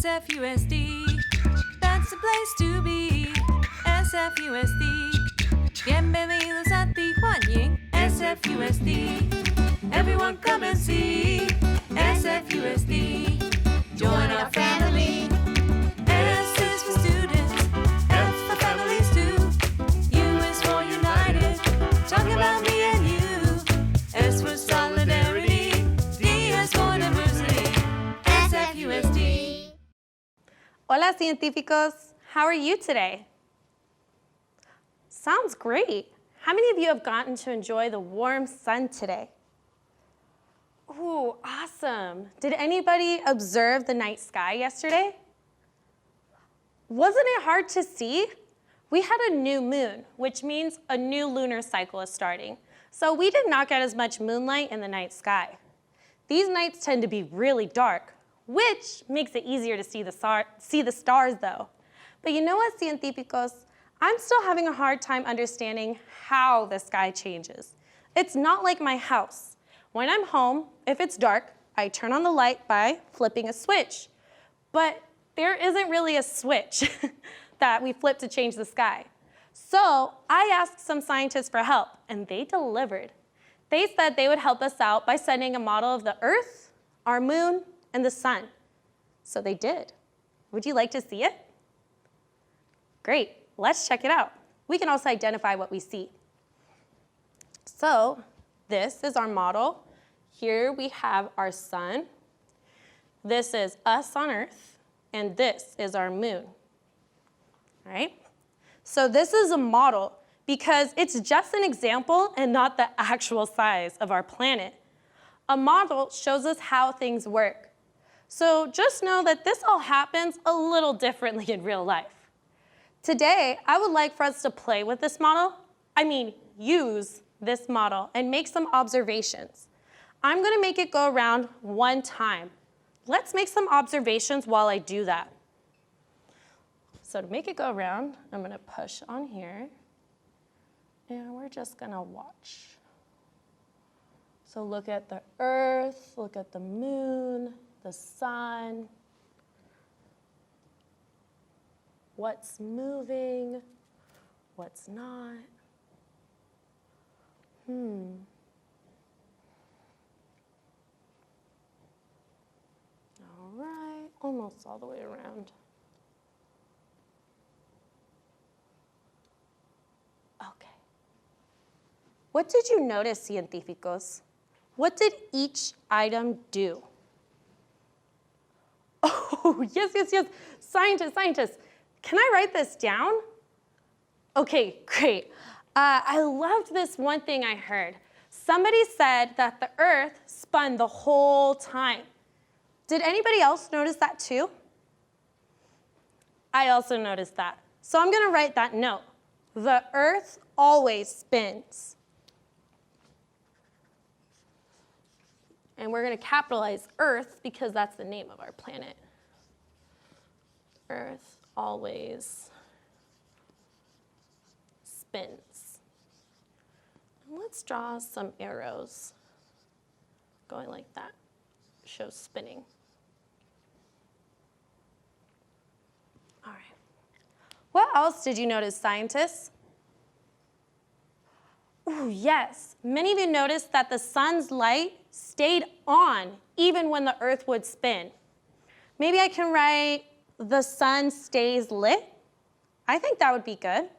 SFUSD, that's the place to be. SFUSD, bienvenidos a Tijuana. SFUSD, everyone come and see. SFUSD, join our family. S is for students, F for families too. U is for united, talking about me and you. S for solidarity, D is for diversity. SFUSD. Hola, científicos. How are you today? Sounds great. How many of you have gotten to enjoy the warm sun today? Ooh, awesome. Did anybody observe the night sky yesterday? Wasn't it hard to see? We had a new moon, which means a new lunar cycle is starting. So we did not get as much moonlight in the night sky. These nights tend to be really dark, which makes it easier to see the stars though. But you know what, científicos? I'm still having a hard time understanding how the sky changes. It's not like my house. When I'm home, if it's dark, I turn on the light by flipping a switch. But there isn't really a switch that we flip to change the sky. So I asked some scientists for help, and they delivered. They said they would help us out by sending a model of the Earth, our moon, and the sun. So they did. Would you like to see it? Great, let's check it out. We can also identify what we see. So this is our model. Here we have our sun. This is us on Earth, and this is our moon. All right? So this is a model because it's just an example and not the actual size of our planet. A model shows us how things work. So just know that this all happens a little differently in real life. Today, I would like for us to play with this model. Use this model and make some observations. I'm gonna make it go around one time. Let's make some observations while I do that. So to make it go around, I'm gonna push on here, and we're just gonna watch. So look at the Earth, look at the moon, the sun. What's moving, what's not. All right, almost all the way around. Okay. What did you notice, científicos? What did each item do? Oh, yes. Scientists. Can I write this down? Okay, great. I loved this one thing I heard. Somebody said that the Earth spun the whole time. Did anybody else notice that too? I also noticed that. So I'm gonna write that note. The Earth always spins. And we're gonna capitalize Earth because that's the name of our planet. Earth always spins. And let's draw some arrows going like that. Shows spinning. All right. What else did you notice, scientists? Ooh, yes. Many of you noticed that the sun's light stayed on even when the Earth would spin. Maybe I can write, the sun stays lit. I think that would be good.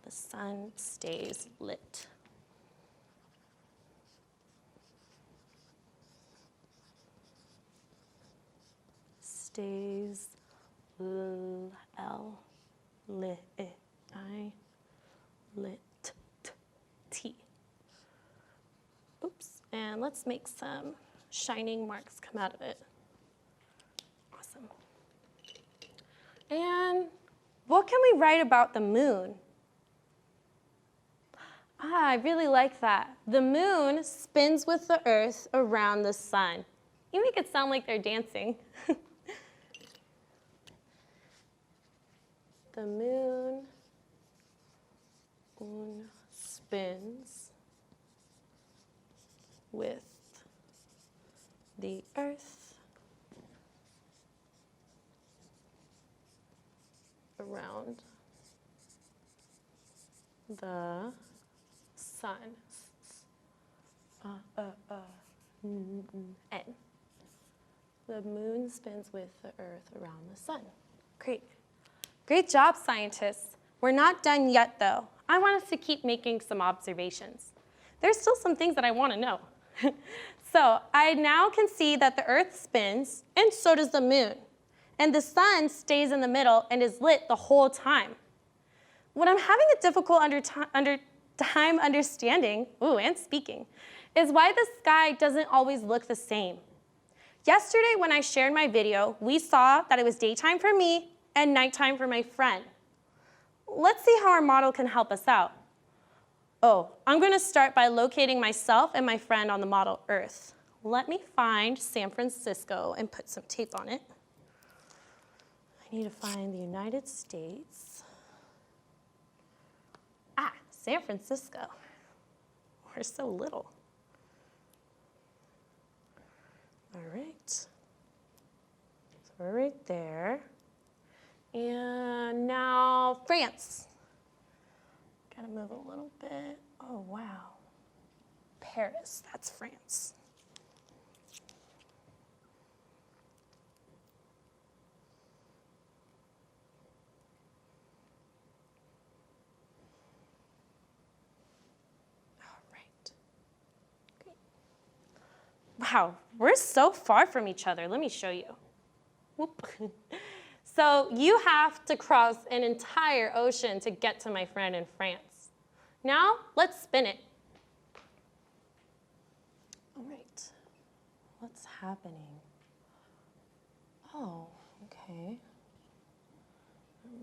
The sun stays lit. Stays lit. Oops, and let's make some shining marks come out of it. Awesome. And what can we write about the moon? I really like that. The moon spins with the Earth around the sun. You make it sound like they're dancing. The moon spins with the Earth around the sun. N. The moon spins with the earth around the sun. Great. Great job, scientists. We're not done yet, though. I want us to keep making some observations. There's still some things that I want to know. So I now can see that the earth spins, and so does the moon. And the sun stays in the middle and is lit the whole time. What I'm having a difficult time understanding, and speaking, is why the sky doesn't always look the same. Yesterday when I shared my video, we saw that it was daytime for me and nighttime for my friend. Let's see how our model can help us out. I'm going to start by locating myself and my friend on the model Earth. Let me find San Francisco and put some tape on it. I need to find the United States. San Francisco. We're so little. All right. So we're right there. And now France. Gotta move a little bit. Oh, wow. Paris, that's France. All right. Great. Wow, we're so far from each other. Let me show you. Whoop. So you have to cross an entire ocean to get to my friend in France. Now, let's spin it. All right. What's happening? Oh, okay.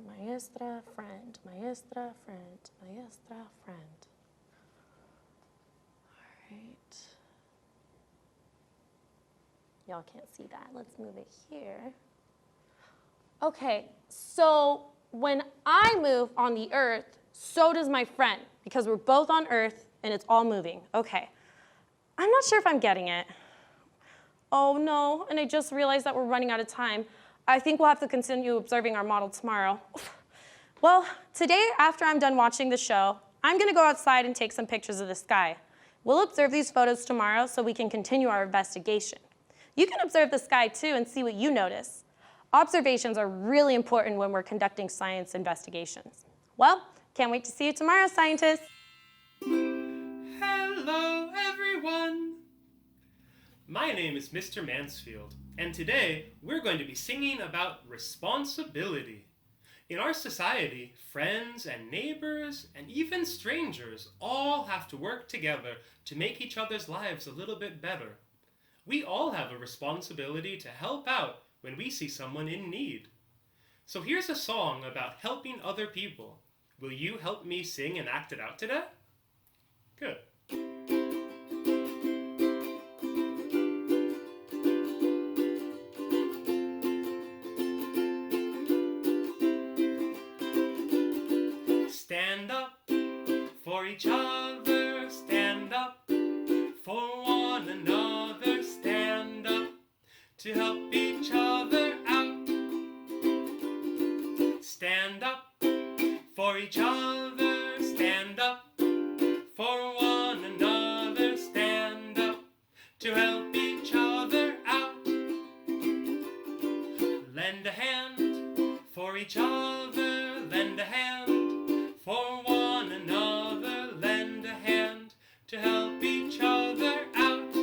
Maestra, friend, maestra, friend, maestra, friend. All right. Y'all can't see that. Let's move it here. Okay, so when I move on the earth, so does my friend, because we're both on earth and it's all moving. Okay, I'm not sure if I'm getting it. Oh no, and I just realized that we're running out of time. I think we'll have to continue observing our model tomorrow. Well, today after I'm done watching the show, I'm gonna go outside and take some pictures of the sky. We'll observe these photos tomorrow so we can continue our investigation. You can observe the sky too and see what you notice. Observations are really important when we're conducting science investigations. Well, can't wait to see you tomorrow, scientists. Hello, everyone. My name is Mr. Mansfield, and today we're going to be singing about responsibility. In our society, friends and neighbors and even strangers all have to work together to make each other's lives a little bit better. We all have a responsibility to help out when we see someone in need. So here's a song about helping other people. Will you help me sing and act it out today? Good. Stand up for each other, stand up for one another, stand up to help each other out. Stand up for each other, stand up for one another, stand up to help each other out. Lend a hand for each other, lend a hand for one another, lend a hand to help each other out.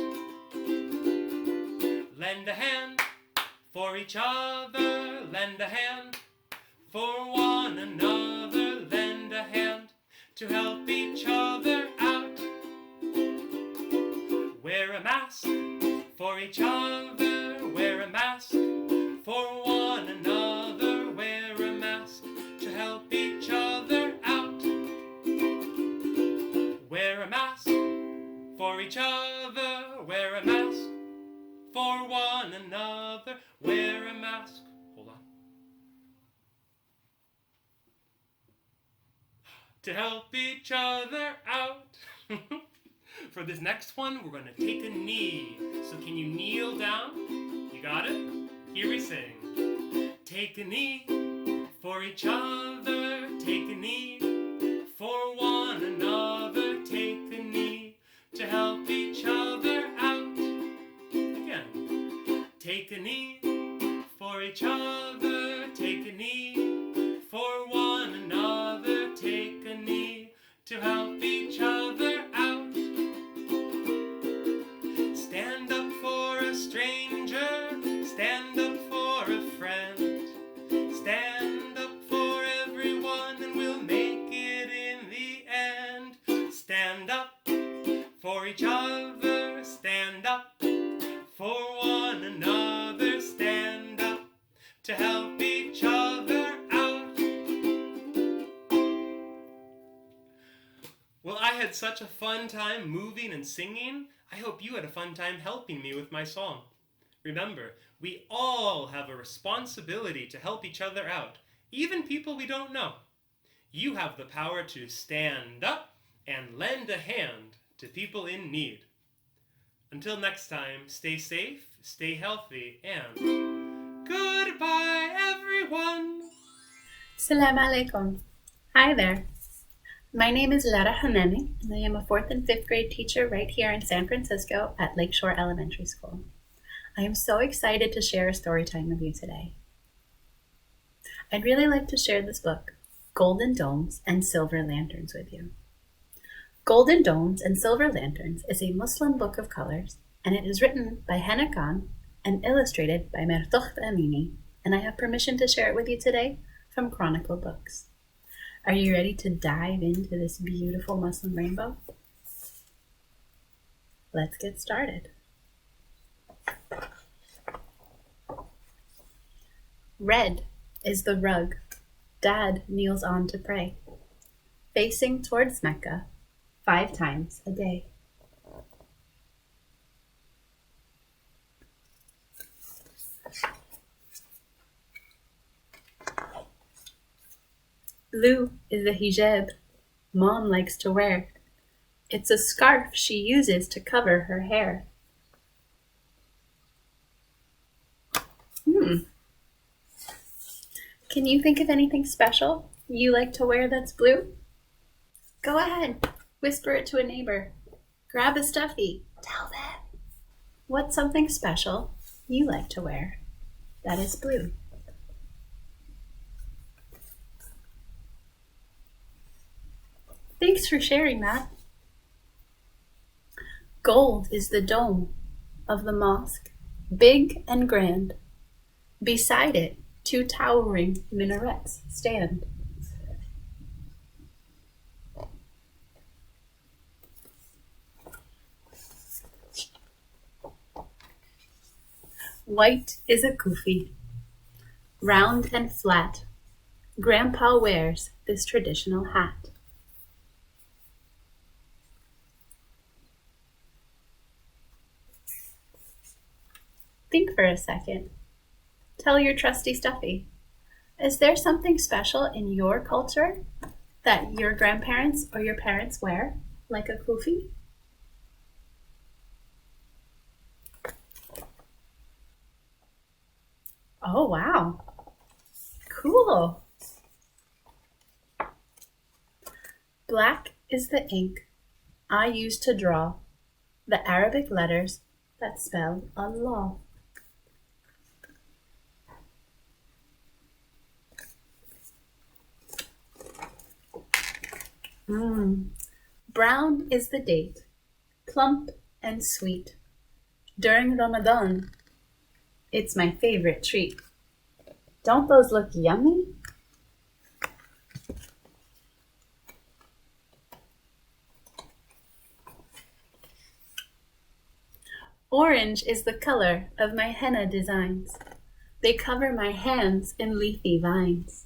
Lend a hand for each other, lend a hand for one another, lend a hand to help each other out. Wear a mask for each other, wear a mask for one another, wear a mask to help each other out. Wear a mask for each other, wear a mask for one another, wear a mask. Hold on. To help each other out. For this next one, we're going to take a knee. So can you kneel down? You got it? Here we sing. Take a knee For each other, take a knee. For one another, take a knee. To help each other out. Again. Take a knee. For each other, take a knee. For one another, take a knee. To help each other out. Stand up for a stranger. Stand up for a friend. Stand up for everyone and we'll make it in the end. Stand up for each other. Stand up for one another. Stand up to help each other out. Well, I had such a fun time moving and singing. I hope you had a fun time helping me with my song. Remember, we all have a responsibility to help each other out, even people we don't know. You have the power to stand up and lend a hand to people in need. Until next time, stay safe, stay healthy, and goodbye, everyone! Assalamu alaikum. Hi there. My name is Lara Hanani, and I am a 4th and 5th grade teacher right here in San Francisco at Lakeshore Elementary School. I am so excited to share a story time with you today. I'd really like to share this book, Golden Domes and Silver Lanterns, with you. Golden Domes and Silver Lanterns is a Muslim book of colors, and it is written by Henna and illustrated by Mertocht Amini, and I have permission to share it with you today from Chronicle Books. Are you ready to dive into this beautiful Muslim rainbow? Let's get started. Red is the rug Dad kneels on to pray, facing towards Mecca 5 times a day. Blue is the hijab Mom likes to wear. It's a scarf she uses to cover her hair. Can you think of anything special you like to wear that's blue? Go ahead, whisper it to a neighbor. Grab a stuffy, tell them. What's something special you like to wear that is blue? Thanks for sharing that. Gold is the dome of the mosque, big and grand. Beside it, 2 towering minarets stand. White is a kufi, round and flat. Grandpa wears this traditional hat. Think for a second. Tell your trusty stuffy, is there something special in your culture that your grandparents or your parents wear, like a kufi? Oh, wow. Cool. Black is the ink I use to draw the Arabic letters that spell Allah. Brown is the date, plump and sweet. During Ramadan, it's my favorite treat. Don't those look yummy? Orange is the color of my henna designs. They cover my hands in leafy vines.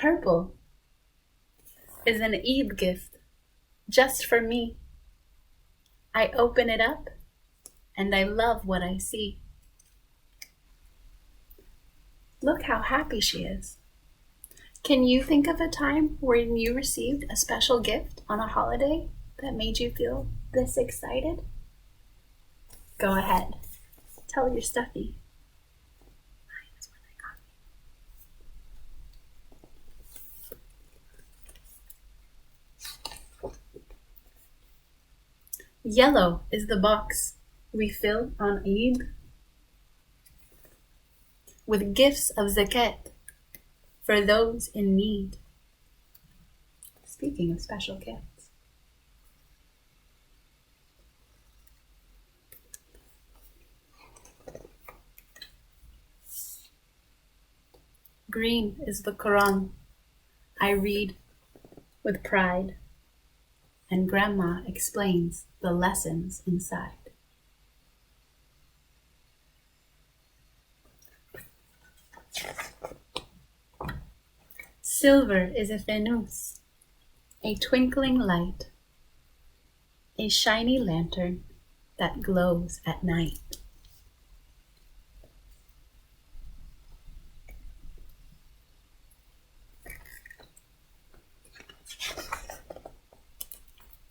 Purple is an Eid gift just for me. I open it up and I love what I see. Look how happy she is. Can you think of a time when you received a special gift on a holiday that made you feel this excited? Go ahead. Tell your stuffy. Yellow is the box we fill on Eid with gifts of zakat for those in need. Speaking of special gifts. Green is the Quran I read with pride, and Grandma explains the lessons inside. Silver is a fanus, a twinkling light, a shiny lantern that glows at night.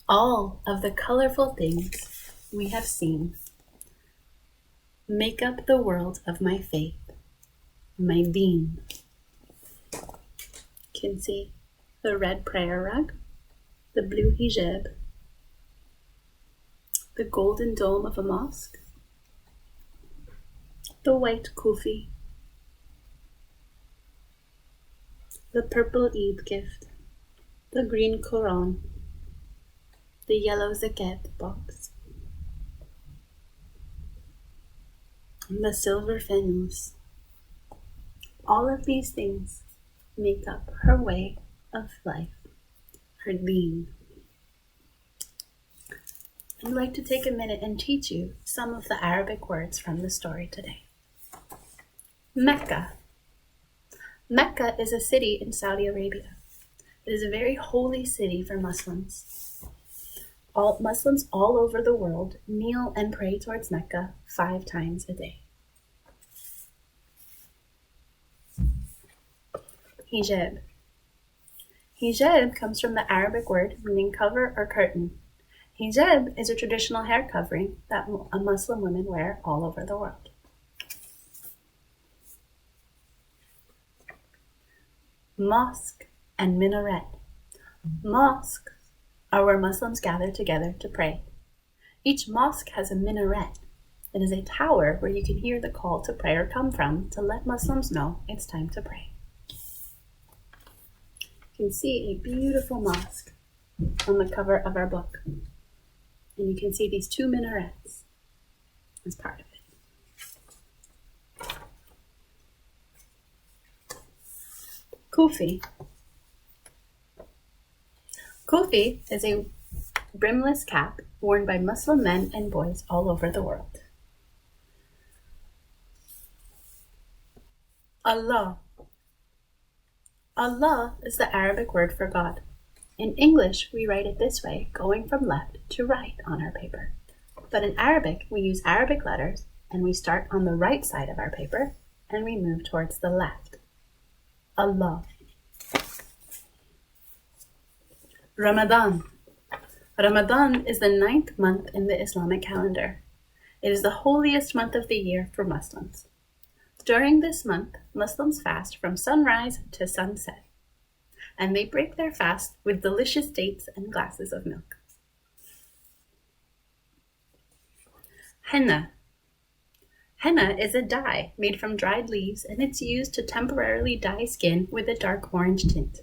All of the colorful things we have seen make up the world of my faith, my deen. You can see the red prayer rug, the blue hijab, the golden dome of a mosque, the white kufi, the purple Eid gift, the green Quran, the yellow zakat box, and the silver fanus. All of these things make up her way of life, her deen. I'd like to take a minute and teach you some of the Arabic words from the story today. Mecca. Mecca is a city in Saudi Arabia. It is a very holy city for Muslims. Muslims all over the world kneel and pray towards Mecca 5 times a day. Hijab. Hijab comes from the Arabic word meaning cover or curtain. Hijab is a traditional hair covering that Muslim women wear all over the world. Mosque and minaret. Mosques are where Muslims gather together to pray. Each mosque has a minaret. It is a tower where you can hear the call to prayer come from to let Muslims know it's time to pray. You can see a beautiful mosque on the cover of our book. And you can see these 2 minarets as part of it. Kufi. Kufi is a brimless cap worn by Muslim men and boys all over the world. Allah. Allah is the Arabic word for God. In English, we write it this way, going from left to right on our paper. But in Arabic, we use Arabic letters, and we start on the right side of our paper, and we move towards the left. Allah. Ramadan. Ramadan is the 9th month in the Islamic calendar. It is the holiest month of the year for Muslims. During this month, Muslims fast from sunrise to sunset, and they break their fast with delicious dates and glasses of milk. Henna. Henna is a dye made from dried leaves, and it's used to temporarily dye skin with a dark orange tint.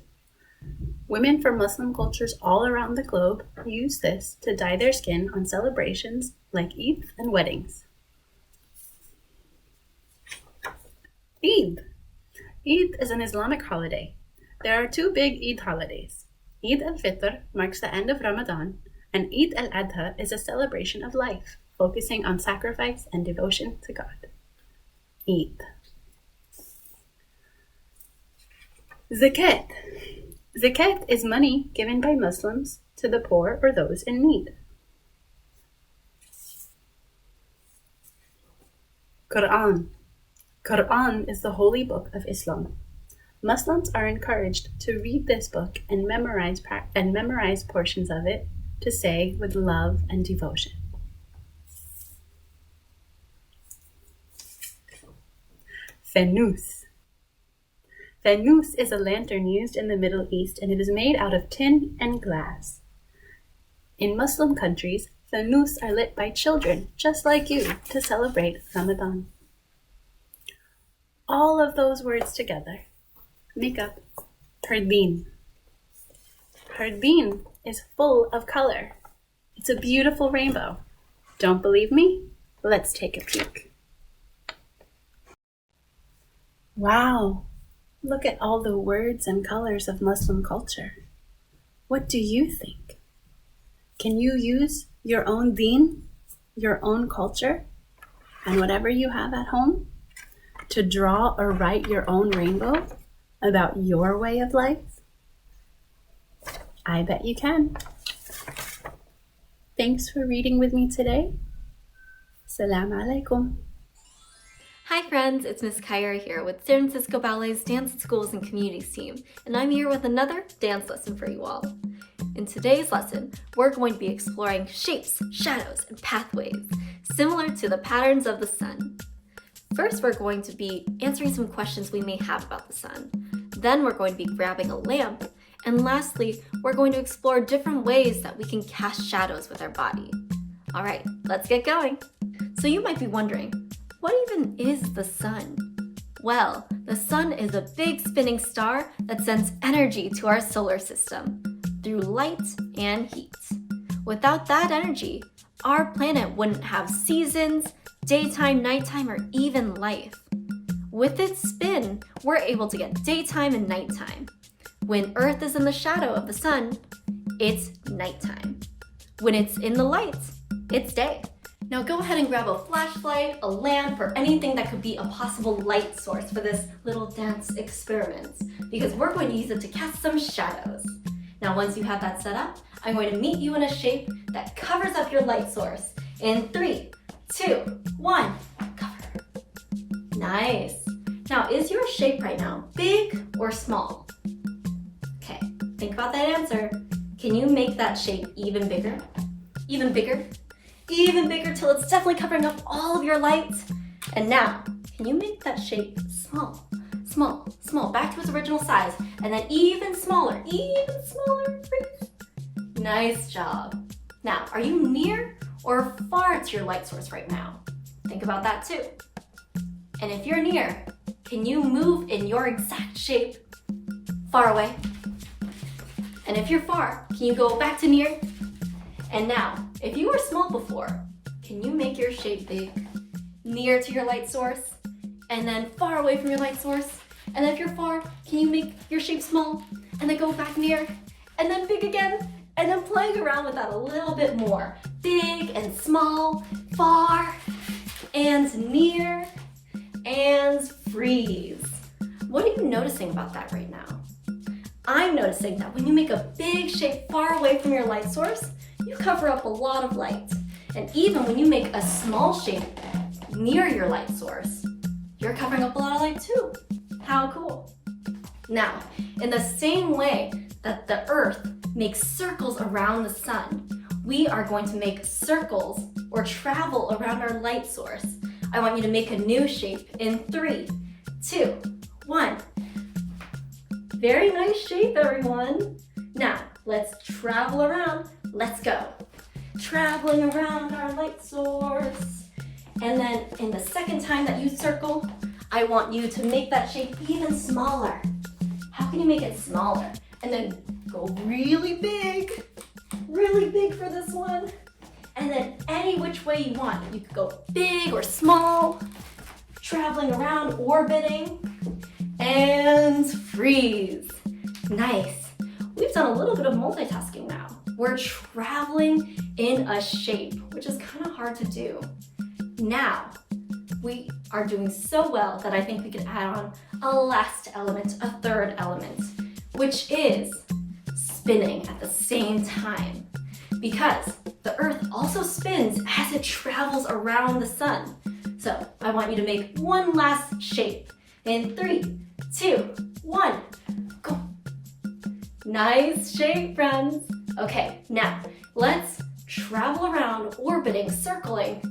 Women from Muslim cultures all around the globe use this to dye their skin on celebrations like Eid and weddings. Eid. Eid is an Islamic holiday. There are 2 big Eid holidays. Eid al-Fitr marks the end of Ramadan, and Eid al-Adha is a celebration of life, focusing on sacrifice and devotion to God. Eid. Zakat. Zakat is money given by Muslims to the poor or those in need. Quran. Quran is the holy book of Islam. Muslims are encouraged to read this book and memorize portions of it to say with love and devotion. Fanus. Fanus is a lantern used in the Middle East, and it is made out of tin and glass. In Muslim countries, fanus are lit by children, just like you, to celebrate Ramadan. All of those words together make up Hardeen. Hardeen is full of color. It's a beautiful rainbow. Don't believe me? Let's take a peek. Wow, look at all the words and colors of Muslim culture. What do you think? Can you use your own deen, your own culture, and whatever you have at home to draw or write your own rainbow about your way of life? I bet you can. Thanks for reading with me today. Salam alaikum. Hi friends, it's Miss Kyra here with San Francisco Ballet's Dance at Schools and Communities team, and I'm here with another dance lesson for you all. In today's lesson, we're going to be exploring shapes, shadows, and pathways, similar to the patterns of the sun. First, we're going to be answering some questions we may have about the sun. Then we're going to be grabbing a lamp, and lastly, we're going to explore different ways that we can cast shadows with our body. All right, let's get going. So you might be wondering, what even is the sun? Well, the sun is a big spinning star that sends energy to our solar system through light and heat. Without that energy, our planet wouldn't have seasons, daytime, nighttime, or even life. With its spin, we're able to get daytime and nighttime. When Earth is in the shadow of the sun, it's nighttime. When it's in the light, it's day. Now go ahead and grab a flashlight, a lamp, or anything that could be a possible light source for this little dance experiment, because we're going to use it to cast some shadows. Now once you have that set up, I'm going to meet you in a shape that covers up your light source. In 3, 2, 1, cover. Nice. Now is your shape right now big or small? Okay, think about that answer. Can you make that shape even bigger? Even bigger? Even bigger till it's definitely covering up all of your light. And now, can you make that shape small, small, small, back to its original size, and then even smaller, freeze. Nice job. Now, are you near or far to your light source right now? Think about that too. And if you're near, can you move in your exact shape far away? And if you're far, can you go back to near? And now, if you were small before, can you make your shape big, near to your light source, and then far away from your light source? And if you're far, can you make your shape small, and then go back near, and then big again, and then playing around with that a little bit more. Big and small, far, and near, and freeze. What are you noticing about that right now? I'm noticing that when you make a big shape far away from your light source, you cover up a lot of light. And even when you make a small shape near your light source, you're covering up a lot of light too. How cool. Now, in the same way that the Earth makes circles around the sun, we are going to make circles or travel around our light source. I want you to make a new shape in 3, 2, 1. Very nice shape, everyone. Now, let's travel around. Let's go. Traveling around our light source. And then in the second time that you circle, I want you to make that shape even smaller. How can you make it smaller? And then go really big for this one. And then any which way you want. You could go big or small, traveling around, orbiting, and freeze. Nice. We've done a little bit of multitasking now. We're traveling in a shape, which is kind of hard to do. Now, we are doing so well that I think we could add on a last element, a third element, which is spinning at the same time. Because the Earth also spins as it travels around the sun. So I want you to make one last shape in 3, 2, 1. Go. Nice shape, friends. Okay, now let's travel around, orbiting, circling,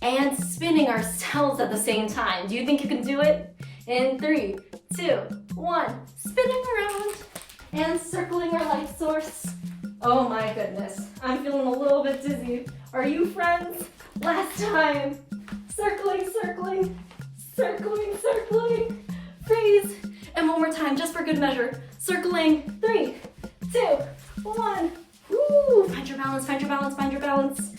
and spinning ourselves at the same time. Do you think you can do it? In 3, 2, 1. Spinning around and circling our light source. Oh my goodness, I'm feeling a little bit dizzy. Are you, friends? Last time. Circling, circling, circling, circling. Freeze. And one more time, just for good measure. Circling. 3, 2, 1. Woo! Find your balance, find your balance, find your balance.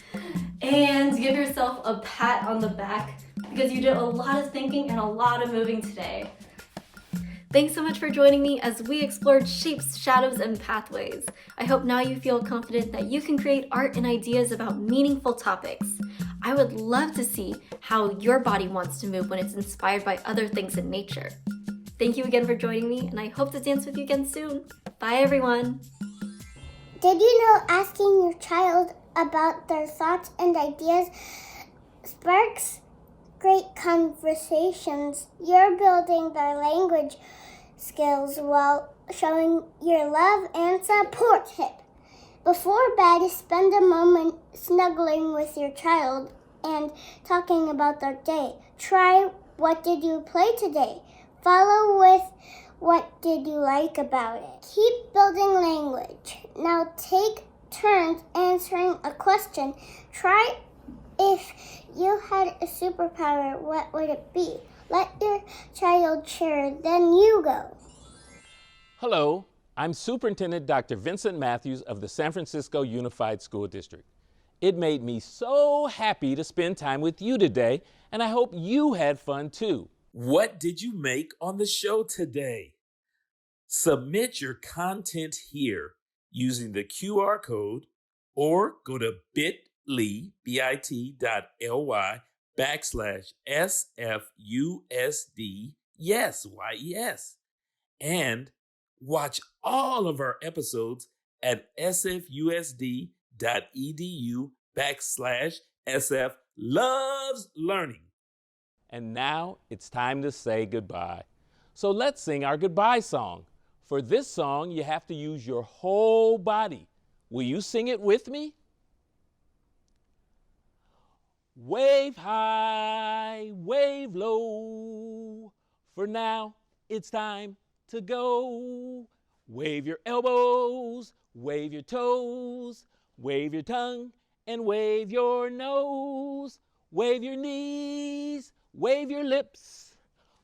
And give yourself a pat on the back because you did a lot of thinking and a lot of moving today. Thanks so much for joining me as we explored shapes, shadows, and pathways. I hope now you feel confident that you can create art and ideas about meaningful topics. I would love to see how your body wants to move when it's inspired by other things in nature. Thank you again for joining me, and I hope to dance with you again soon. Bye, everyone. Did you know asking your child about their thoughts and ideas sparks great conversations? You're building their language skills while showing your love and support. Before bed, spend a moment snuggling with your child and talking about their day. Try what did you play today? Follow with what did you like about it? Keep building language. Now take turns answering a question. Try if you had a superpower, what would it be? Let your child share, then you go. Hello, I'm Superintendent Dr. Vincent Matthews of the San Francisco Unified School District. It made me so happy to spend time with you today, and I hope you had fun too. What did you make on the show today? Submit your content here using the QR code or go to bit.ly, bit.ly/SFUSD, yes, and watch all of our episodes at sfusd.edu/SF loves learning. And now it's time to say goodbye. So let's sing our goodbye song. For this song, you have to use your whole body. Will you sing it with me? Wave high, wave low. For now, it's time to go. Wave your elbows, wave your toes, wave your tongue, and wave your nose. Wave your knees, wave your lips.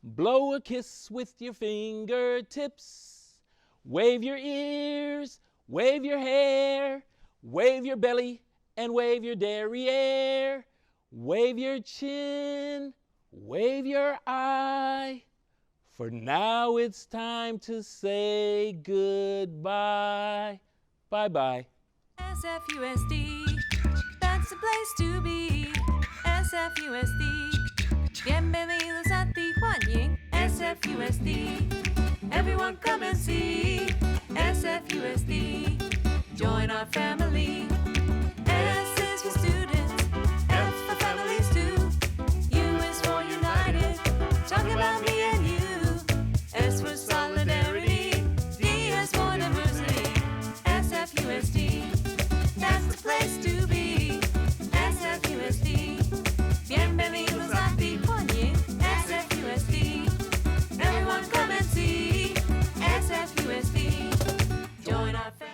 Blow a kiss with your fingertips. Wave your ears, wave your hair, wave your belly, and wave your derriere. Wave your chin, wave your eye. For now it's time to say goodbye. Bye-bye. SFUSD, that's the place to be. SFUSD, bienvenidos a Tijuana. SFUSD, everyone come and see. SFUSD, join our family.